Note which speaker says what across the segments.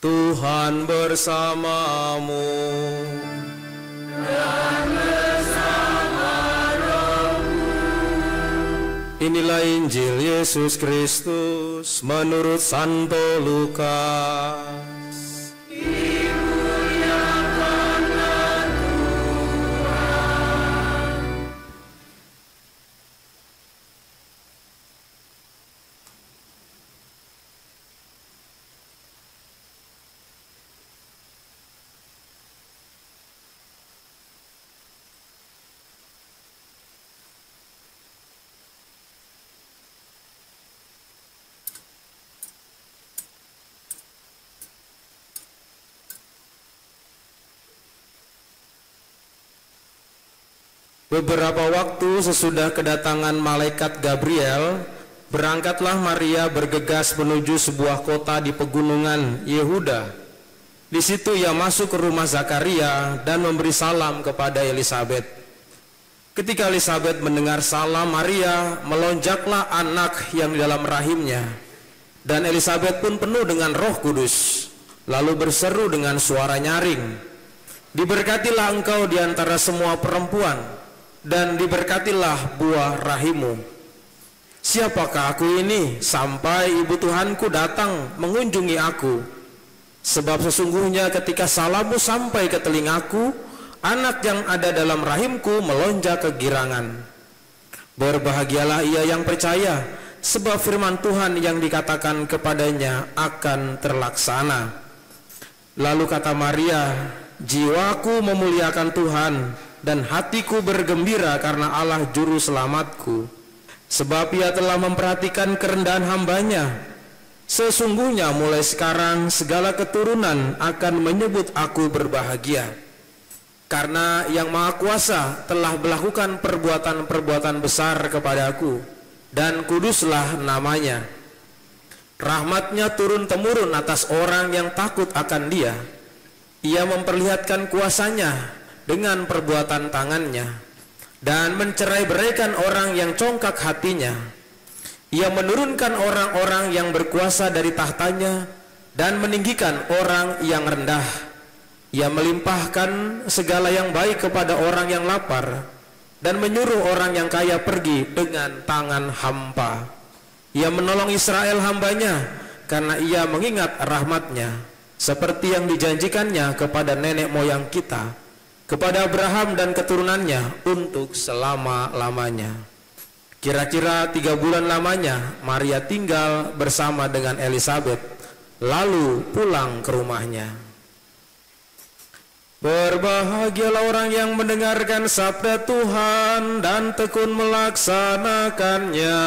Speaker 1: Tuhan bersamamu dan bersama rohmu. Inilah Injil Yesus Kristus menurut Santo Lukas. Beberapa waktu sesudah kedatangan malaikat Gabriel, berangkatlah Maria bergegas menuju sebuah kota di pegunungan Yehuda. Di situ ia masuk ke rumah Zakaria dan memberi salam kepada Elisabet. Ketika Elisabet mendengar salam Maria, melonjaklah anak yang di dalam rahimnya. Dan Elisabet pun penuh dengan Roh Kudus, lalu berseru dengan suara nyaring, "Diberkatilah engkau di antara semua perempuan, dan diberkatilah buah rahimmu. Siapakah aku ini sampai ibu Tuhanku datang mengunjungi aku? Sebab sesungguhnya ketika salammu sampai ke telingaku, anak yang ada dalam rahimku melonjak kegirangan. Berbahagialah ia yang percaya, sebab firman Tuhan yang dikatakan kepadanya akan terlaksana." Lalu kata Maria, "Jiwaku memuliakan Tuhan, dan hatiku bergembira karena Allah juru selamatku, sebab ia telah memperhatikan kerendahan hambanya. Sesungguhnya mulai sekarang segala keturunan akan menyebut aku berbahagia, karena yang Maha Kuasa telah melakukan perbuatan-perbuatan besar kepadaku, dan kuduslah namanya. Rahmatnya turun-temurun atas orang yang takut akan dia. Ia memperlihatkan kuasanya dengan perbuatan tangannya, dan mencerai-beraikan orang yang congkak hatinya. Ia menurunkan orang-orang yang berkuasa dari tahtanya, dan meninggikan orang yang rendah. Ia melimpahkan segala yang baik kepada orang yang lapar, dan menyuruh orang yang kaya pergi dengan tangan hampa. Ia menolong Israel hambanya, karena ia mengingat rahmatnya, seperti yang dijanjikannya kepada nenek moyang kita, kepada Abraham dan keturunannya untuk selama-lamanya." Kira-kira 3 bulan lamanya Maria tinggal bersama dengan Elisabet, lalu pulang ke rumahnya. Berbahagialah orang yang mendengarkan sabda Tuhan dan tekun melaksanakannya.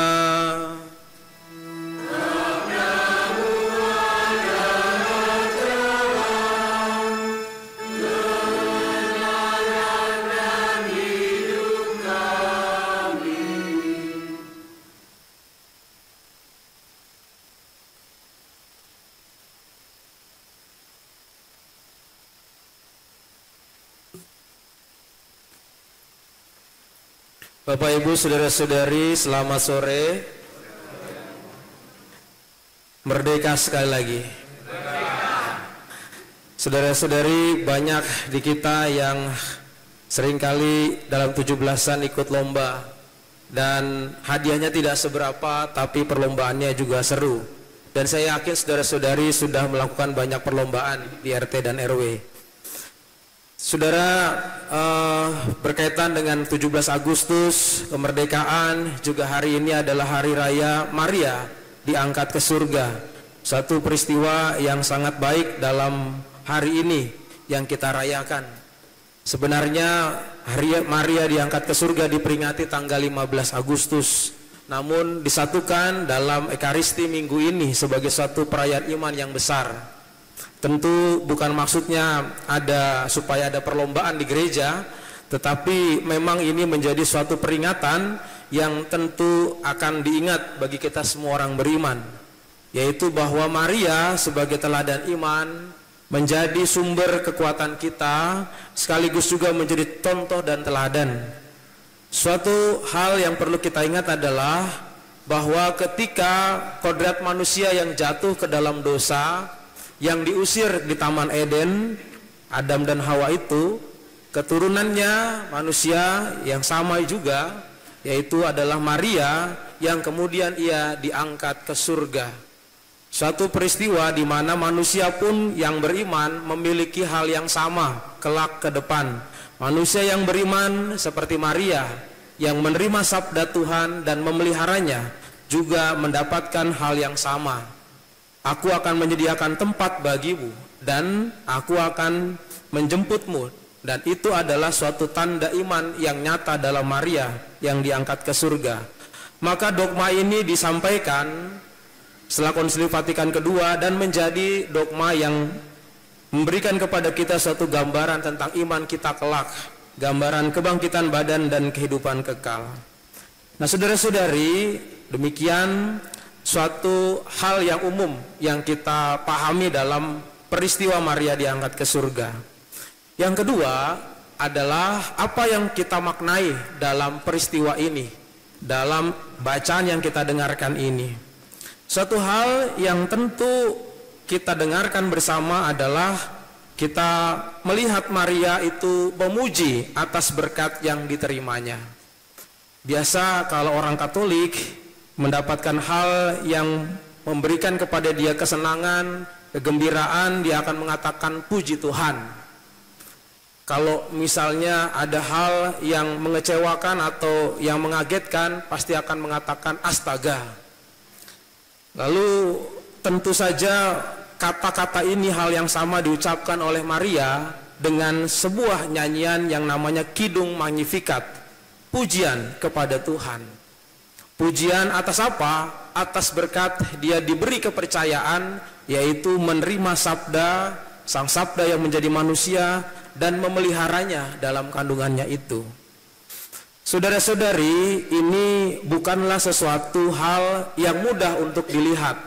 Speaker 1: Bapak Ibu saudara-saudari, selamat sore. Merdeka sekali lagi. Saudara-saudari, banyak di kita yang seringkali dalam 17-an ikut lomba, dan hadiahnya tidak seberapa, tapi perlombaannya juga seru. Dan saya yakin saudara-saudari sudah melakukan banyak perlombaan di RT dan RW. Saudara, berkaitan dengan 17 Agustus kemerdekaan, juga hari ini adalah hari raya Maria diangkat ke surga. Satu peristiwa yang sangat baik dalam hari ini yang kita rayakan. Sebenarnya hari Maria diangkat ke surga diperingati tanggal 15 Agustus, namun disatukan dalam Ekaristi minggu ini sebagai suatu perayaan iman yang besar. Tentu bukan maksudnya supaya ada perlombaan di gereja, tetapi memang ini menjadi suatu peringatan yang tentu akan diingat bagi kita semua orang beriman, yaitu bahwa Maria sebagai teladan iman menjadi sumber kekuatan kita, sekaligus juga menjadi contoh dan teladan. Suatu hal yang perlu kita ingat adalah bahwa ketika kodrat manusia yang jatuh ke dalam dosa, yang diusir di Taman Eden, Adam dan Hawa itu, keturunannya manusia yang sama juga, yaitu adalah Maria, yang kemudian ia diangkat ke surga. Suatu peristiwa di mana manusia pun yang beriman memiliki hal yang sama kelak ke depan. Manusia yang beriman seperti Maria yang menerima sabda Tuhan dan memeliharanya juga mendapatkan hal yang sama. Aku akan menyediakan tempat bagimu dan aku akan menjemputmu. Dan itu adalah suatu tanda iman yang nyata dalam Maria yang diangkat ke surga. Maka dogma ini disampaikan setelah Konsili Vatikan kedua dan menjadi dogma yang memberikan kepada kita suatu gambaran tentang iman kita kelak, gambaran kebangkitan badan dan kehidupan kekal. Nah, saudara-saudari, demikian suatu hal yang umum yang kita pahami dalam peristiwa Maria diangkat ke surga. Yang kedua adalah apa yang kita maknai dalam peristiwa ini, dalam bacaan yang kita dengarkan ini. Suatu hal yang tentu kita dengarkan bersama adalah kita melihat Maria itu memuji atas berkat yang diterimanya. Biasa kalau orang Katolik mendapatkan hal yang memberikan kepada dia kesenangan, kegembiraan, dia akan mengatakan puji Tuhan. Kalau misalnya ada hal yang mengecewakan atau yang mengagetkan, pasti akan mengatakan astaga. Lalu tentu saja kata-kata ini hal yang sama diucapkan oleh Maria dengan sebuah nyanyian yang namanya Kidung Magnificat, pujian kepada Tuhan. Pujian atas apa? Atas berkat dia diberi kepercayaan, yaitu menerima sabda, sang sabda yang menjadi manusia dan memeliharanya dalam kandungannya itu. Saudara-saudari, ini bukanlah sesuatu hal yang mudah untuk dilihat.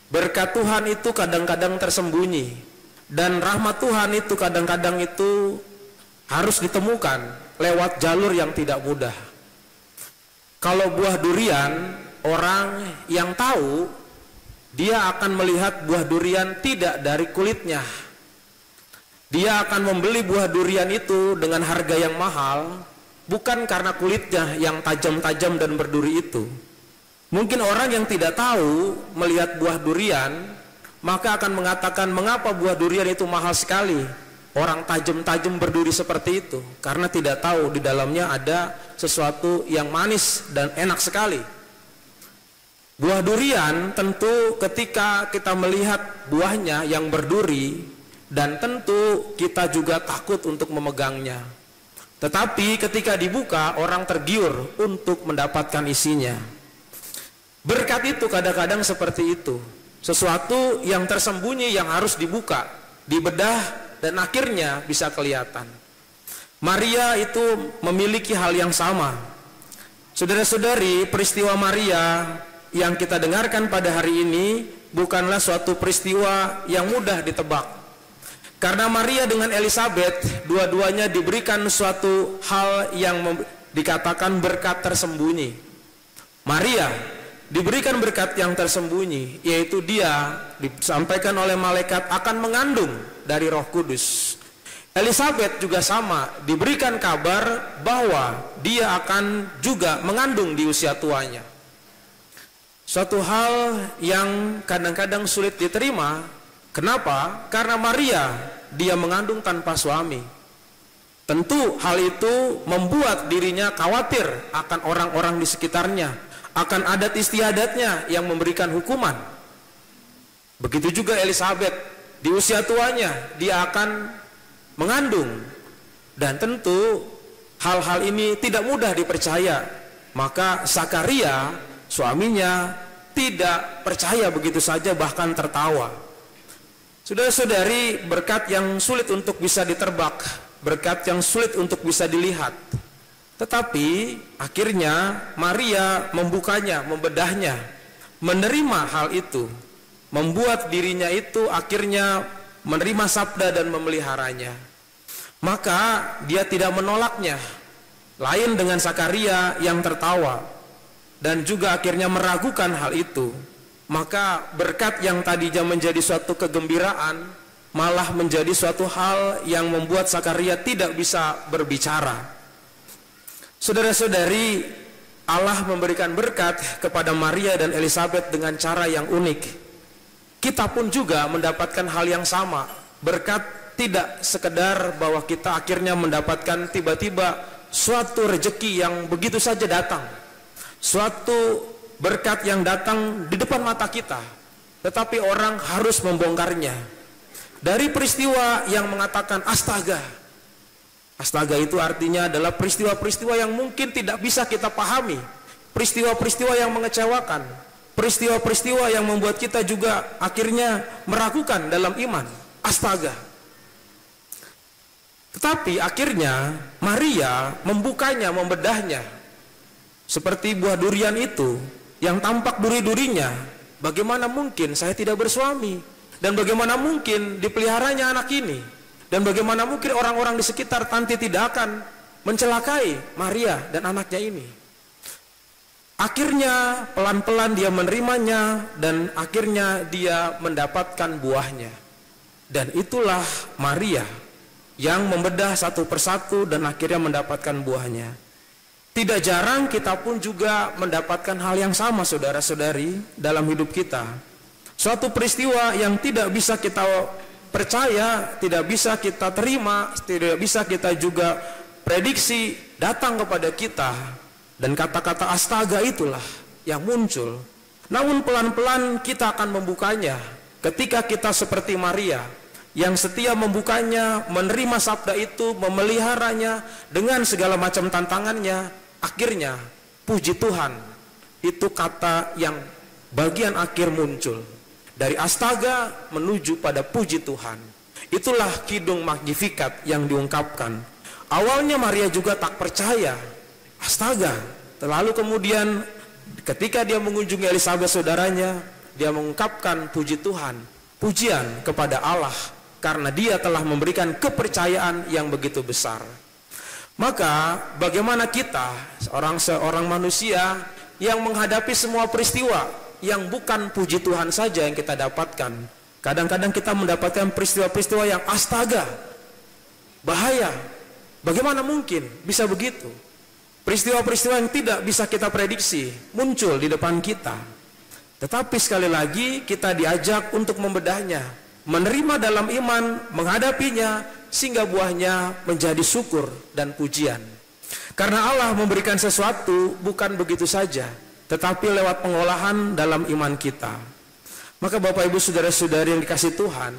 Speaker 1: Berkat Tuhan itu kadang-kadang tersembunyi, dan rahmat Tuhan itu kadang-kadang itu harus ditemukan lewat jalur yang tidak mudah. Kalau buah durian, orang yang tahu, dia akan melihat buah durian tidak dari kulitnya. Dia akan membeli buah durian itu dengan harga yang mahal, bukan karena kulitnya yang tajam-tajam dan berduri itu. Mungkin orang yang tidak tahu melihat buah durian, maka akan mengatakan mengapa buah durian itu mahal sekali. Orang tajam-tajam berduri seperti itu, karena tidak tahu di dalamnya ada sesuatu yang manis dan enak sekali. Buah durian tentu ketika kita melihat buahnya yang berduri, dan tentu kita juga takut untuk memegangnya. Tetapi ketika dibuka, orang tergiur untuk mendapatkan isinya. Berkat itu kadang-kadang seperti itu, sesuatu yang tersembunyi yang harus dibuka, dibedah, dan akhirnya bisa kelihatan. Maria itu memiliki hal yang sama. Saudara-saudari, peristiwa Maria yang kita dengarkan pada hari ini bukanlah suatu peristiwa yang mudah ditebak. Karena Maria dengan Elizabeth, dua-duanya diberikan suatu hal yang dikatakan berkat tersembunyi. Maria diberikan berkat yang tersembunyi, yaitu dia disampaikan oleh malaikat akan mengandung dari Roh Kudus. Elizabeth juga sama, diberikan kabar bahwa dia akan juga mengandung di usia tuanya. Suatu hal yang kadang-kadang sulit diterima. Kenapa? Karena Maria, dia mengandung tanpa suami. Tentu hal itu membuat dirinya khawatir akan orang-orang di sekitarnya, akan adat istiadatnya yang memberikan hukuman. Begitu juga Elizabeth, di usia tuanya dia akan mengandung, dan tentu hal-hal ini tidak mudah dipercaya. Maka Zakaria, suaminya, tidak percaya begitu saja, bahkan tertawa. Saudara-saudari, berkat yang sulit untuk bisa diterbak, berkat yang sulit untuk bisa dilihat. Tetapi akhirnya Maria membukanya, membedahnya, menerima hal itu, membuat dirinya itu akhirnya menerima sabda dan memeliharanya. Maka dia tidak menolaknya. Lain dengan Zakaria yang tertawa dan juga akhirnya meragukan hal itu. maka berkat yang tadinya menjadi suatu kegembiraan malah menjadi suatu hal yang membuat Zakaria tidak bisa berbicara. Saudara-saudari, Allah memberikan berkat kepada Maria dan Elizabeth dengan cara yang unik. Kita pun juga mendapatkan hal yang sama. Berkat tidak sekedar bahwa kita akhirnya mendapatkan tiba-tiba suatu rezeki yang begitu saja datang, suatu berkat yang datang di depan mata kita, tetapi orang harus membongkarnya. Dari peristiwa yang mengatakan astaga. Astaga itu artinya adalah peristiwa-peristiwa yang mungkin tidak bisa kita pahami, peristiwa-peristiwa yang mengecewakan, peristiwa-peristiwa yang membuat kita juga akhirnya meragukan dalam iman. Astaga. Tetapi akhirnya Maria membukanya, membedahnya. Seperti buah durian itu yang tampak duri-durinya. Bagaimana mungkin saya tidak bersuami? Dan bagaimana mungkin dipeliharanya anak ini? Dan bagaimana mungkin orang-orang di sekitar nanti tidak akan mencelakai Maria dan anaknya ini? Akhirnya pelan-pelan dia menerimanya dan akhirnya dia mendapatkan buahnya. Dan itulah Maria yang membedah satu persatu dan akhirnya mendapatkan buahnya. Tidak jarang kita pun juga mendapatkan hal yang sama, saudara-saudari, dalam hidup kita. Suatu peristiwa yang tidak bisa kita percaya, tidak bisa kita terima, tidak bisa kita juga prediksi datang kepada kita. Dan kata-kata astaga itulah yang muncul. Namun pelan-pelan kita akan membukanya. Ketika kita seperti Maria yang setia membukanya, menerima sabda itu, memeliharanya dengan segala macam tantangannya, akhirnya puji Tuhan. Itu kata yang bagian akhir muncul. Dari astaga menuju pada puji Tuhan. Itulah kidung Magnificat yang diungkapkan. Awalnya Maria juga tak percaya. Astaga. Lalu kemudian ketika dia mengunjungi Elizabeth saudaranya, dia mengungkapkan puji Tuhan, pujian kepada Allah karena dia telah memberikan kepercayaan yang begitu besar. Maka bagaimana kita seorang manusia yang menghadapi semua peristiwa yang bukan puji Tuhan saja yang kita dapatkan. Kadang-kadang kita mendapatkan peristiwa-peristiwa yang astaga, bahaya. Bagaimana mungkin bisa begitu? Peristiwa-peristiwa yang tidak bisa kita prediksi muncul di depan kita. Tetapi sekali lagi kita diajak untuk membedahnya, menerima dalam iman, menghadapinya, sehingga buahnya menjadi syukur dan pujian. Karena Allah memberikan sesuatu bukan begitu saja, tetapi lewat pengolahan dalam iman kita. Maka Bapak Ibu saudara-saudari yang dikasihi Tuhan,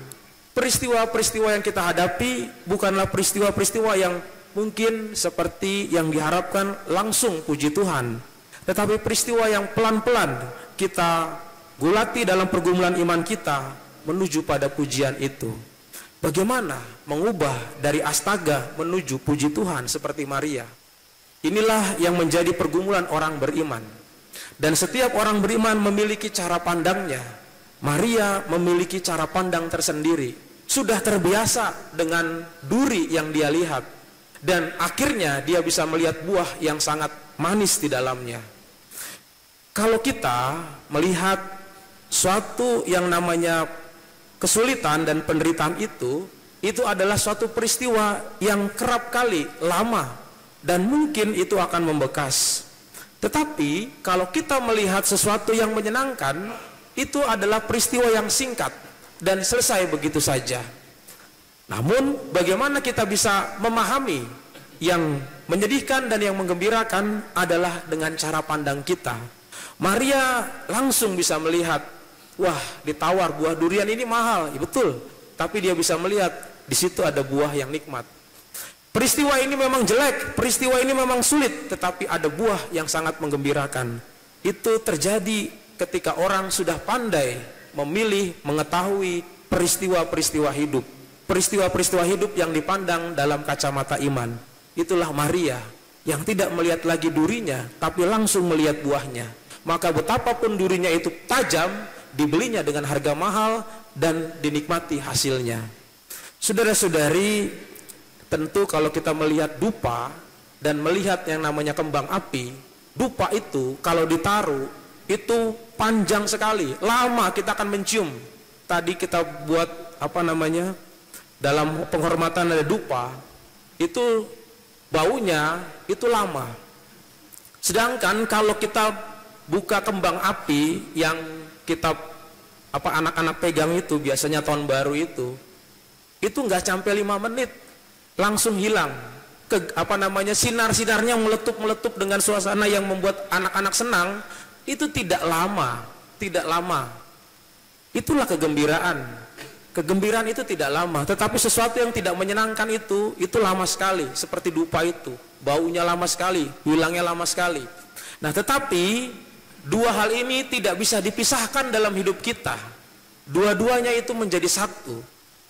Speaker 1: peristiwa-peristiwa yang kita hadapi bukanlah peristiwa-peristiwa yang mungkin seperti yang diharapkan langsung puji Tuhan, tetapi peristiwa yang pelan-pelan kita gulati dalam pergumulan iman kita menuju pada pujian itu. Bagaimana mengubah dari astaga menuju puji Tuhan seperti Maria? Inilah yang menjadi pergumulan orang beriman. Dan setiap orang beriman memiliki cara pandangnya. Maria memiliki cara pandang tersendiri. Sudah terbiasa dengan duri yang dia lihat. Dan akhirnya dia bisa melihat buah yang sangat manis di dalamnya. Kalau kita melihat suatu yang namanya kesulitan dan penderitaan itu adalah suatu peristiwa yang kerap kali lama. Dan mungkin itu akan membekas. Tetapi kalau kita melihat sesuatu yang menyenangkan, itu adalah peristiwa yang singkat dan selesai begitu saja. Namun bagaimana kita bisa memahami yang menyedihkan dan yang menggembirakan adalah dengan cara pandang kita. Maria langsung bisa melihat, wah ditawar buah durian ini mahal, ya betul. Tapi dia bisa melihat di situ ada buah yang nikmat. Peristiwa ini memang jelek, peristiwa ini memang sulit, tetapi ada buah yang sangat menggembirakan. Itu terjadi ketika orang sudah pandai memilih, mengetahui peristiwa-peristiwa hidup. Peristiwa-peristiwa hidup yang dipandang dalam kacamata iman. Itulah Maria yang tidak melihat lagi durinya, tapi langsung melihat buahnya. Maka betapapun durinya itu tajam, dibelinya dengan harga mahal dan dinikmati hasilnya. Saudara-saudari, tentu kalau kita melihat dupa dan melihat yang namanya kembang api, dupa itu kalau ditaruh itu panjang sekali, lama kita akan mencium. Tadi kita buat dalam penghormatan ada dupa, itu baunya itu lama. Sedangkan kalau kita buka kembang api yang kita anak-anak pegang itu biasanya tahun baru itu nggak sampai 5 menit langsung hilang. Sinar-sinarnya meletup dengan suasana yang membuat anak-anak senang. Itu tidak lama. Itulah kegembiraan. Kegembiraan itu tidak lama, tetapi sesuatu yang tidak menyenangkan itu lama sekali. Seperti dupa itu, baunya lama sekali, hilangnya lama sekali. Nah, tetapi dua hal ini tidak bisa dipisahkan dalam hidup kita. Dua-duanya itu menjadi satu.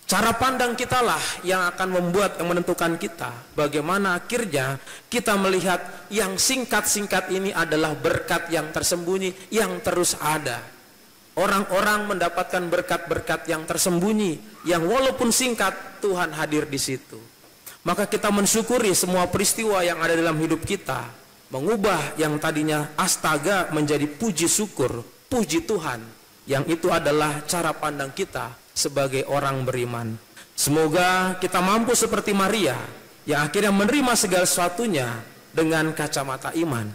Speaker 1: Cara pandang kitalah yang akan yang menentukan kita. Bagaimana akhirnya kita melihat yang singkat-singkat ini adalah berkat yang tersembunyi, yang terus ada. Orang-orang mendapatkan berkat-berkat yang tersembunyi, yang walaupun singkat, Tuhan hadir di situ. Maka kita mensyukuri semua peristiwa yang ada dalam hidup kita, mengubah yang tadinya astaga menjadi puji syukur, puji Tuhan, yang itu adalah cara pandang kita sebagai orang beriman. Semoga kita mampu seperti Maria, yang akhirnya menerima segala sesuatunya dengan kacamata iman.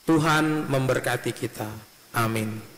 Speaker 1: Tuhan memberkati kita. Amin.